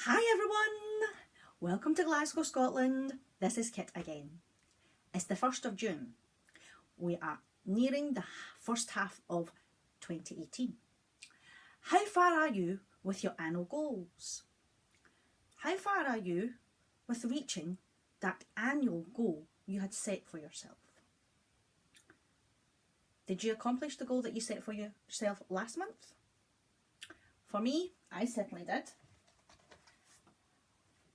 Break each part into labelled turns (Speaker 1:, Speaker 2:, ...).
Speaker 1: Hi everyone! Welcome to Glasgow, Scotland. This is Kit again. It's the 1st of June. We are nearing the first half of 2018. How far are you with your annual goals? How far are you with reaching that annual goal you had set for yourself? Did you accomplish the goal that you set for yourself last month? For me, I certainly did.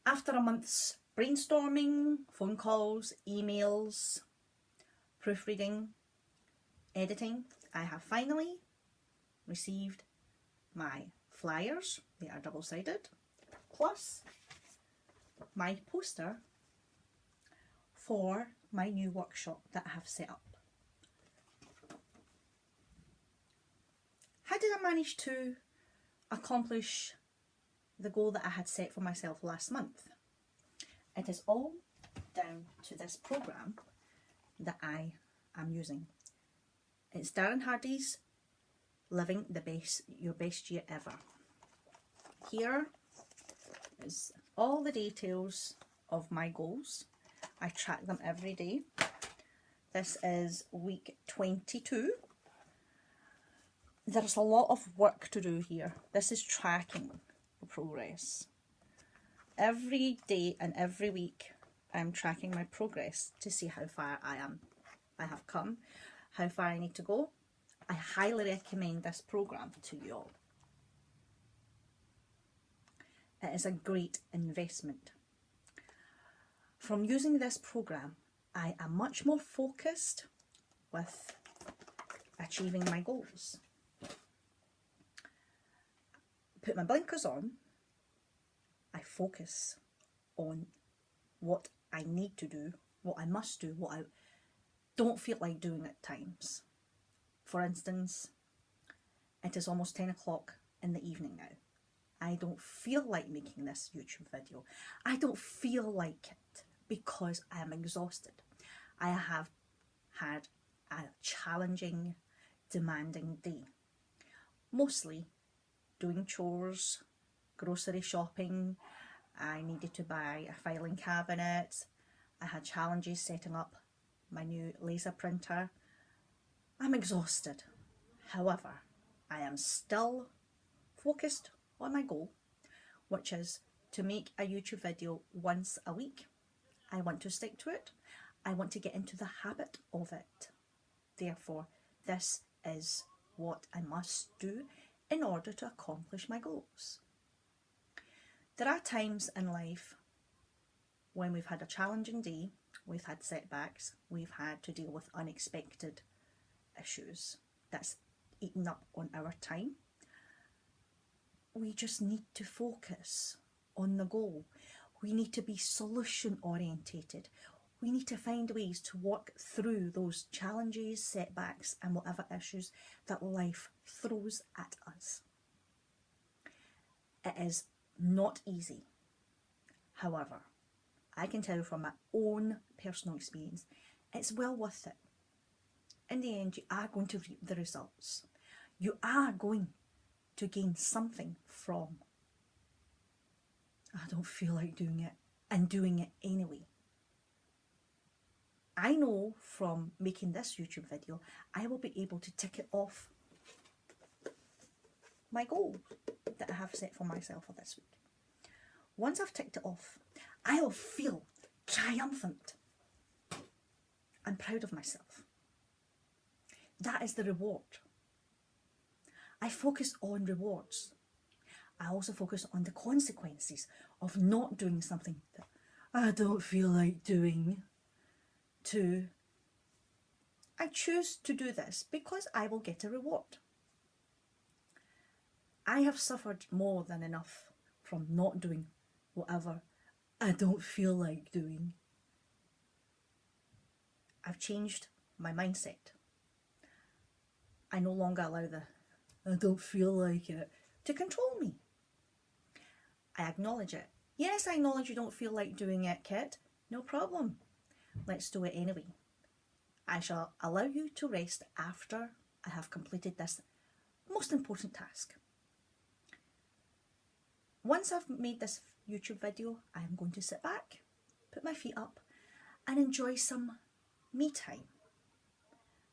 Speaker 1: After a month's brainstorming, phone calls, emails, proofreading, editing, I have finally received my flyers. They are double-sided, plus my poster for my new workshop that I have set up. How did I manage to accomplish the goal that I had set for myself last month? It is all down to this program that I am using. It's Darren Hardy's Living Your Best Year Ever. Here is all the details of my goals. I track them every day. This is week 22. There's a lot of work to do here. This is tracking progress. Every day and every week I'm tracking my progress to see how far I have come, how far I need to go. I highly recommend this program to you all. It is a great investment. From using this program, I am much more focused with achieving my goals. Put my blinkers on, I focus on what I need to do, what I must do, what I don't feel like doing at times. For instance, it is almost 10 o'clock in the evening now. I don't feel like making this YouTube video. I don't feel like it because I am exhausted. I have had a challenging, demanding day. Mostly doing chores, grocery shopping. I needed to buy a filing cabinet. I had challenges setting up my new laser printer. I'm exhausted. However, I am still focused on my goal, which is to make a YouTube video once a week. I want to stick to it. I want to get into the habit of it. Therefore, this is what I must do in order to accomplish my goals. There are times in life when we've had a challenging day, we've had setbacks, we've had to deal with unexpected issues that's eaten up on our time. We just need to focus on the goal. We need to be solution orientated. We need to find ways to work through those challenges, setbacks, and whatever issues that life throws at us. It is not easy. However, I can tell you from my own personal experience, it's well worth it. In the end, you are going to reap the results. You are going to gain something from, I don't feel like doing it, and doing it anyway. I know from making this YouTube video, I will be able to tick it off my goal that I have set for myself for this week. Once I've ticked it off, I will feel triumphant and proud of myself. That is the reward. I focus on rewards. I also focus on the consequences of not doing something that I don't feel like doing. I choose to do this because I will get a reward. I have suffered more than enough from not doing whatever I don't feel like doing. I've changed my mindset. I no longer allow the I don't feel like it to control me. I acknowledge it. Yes, I acknowledge you don't feel like doing it, Kit. No problem. Let's do it anyway. I shall allow you to rest after I have completed this most important task. Once I've made this YouTube video, I am going to sit back, put my feet up and enjoy some me time.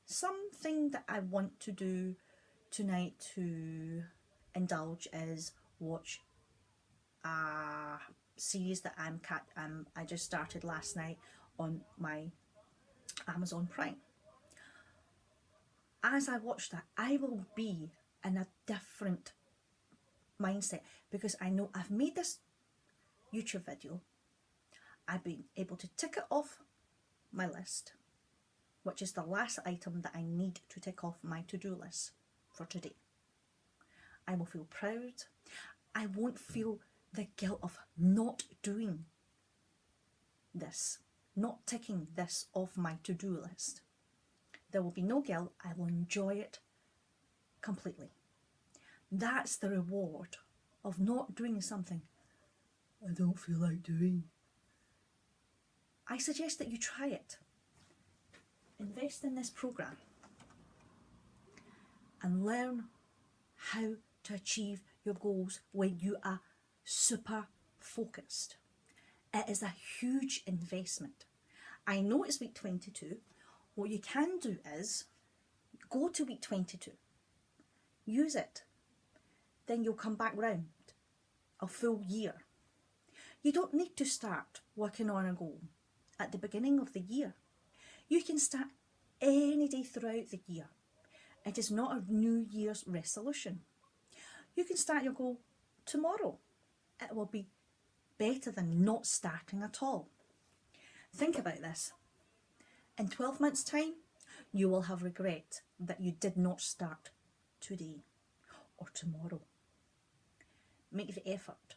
Speaker 1: Something that I want to do tonight to indulge is watch a series that I just started last night on my Amazon Prime. As I watch that, I will be in a different mindset because I know I've made this YouTube video. I've been able to tick it off my list, which is the last item that I need to tick off my to-do list for today. I will feel proud. I won't feel the guilt of not doing this, not ticking this off my to-do list. There will be no guilt. I will enjoy it completely. That's the reward of not doing something I don't feel like doing. I suggest that you try it. Invest in this program and learn how to achieve your goals when you are super focused. It is a huge investment. I know it's week 22. What you can do is go to week 22, use it, then you'll come back round a full year. You don't need to start working on a goal at the beginning of the year. You can start any day throughout the year. It is not a New Year's resolution. You can start your goal tomorrow. It will be better than not starting at all. Think about this. In 12 months' time, you will have regret that you did not start today or tomorrow. Make the effort.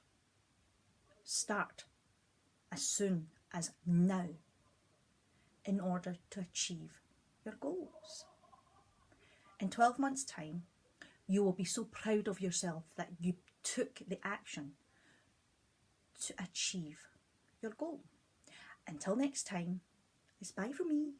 Speaker 1: Start as soon as now in order to achieve your goals. In 12 months' time, you will be so proud of yourself that you took the action to achieve your goal. Until next time, it's bye from me.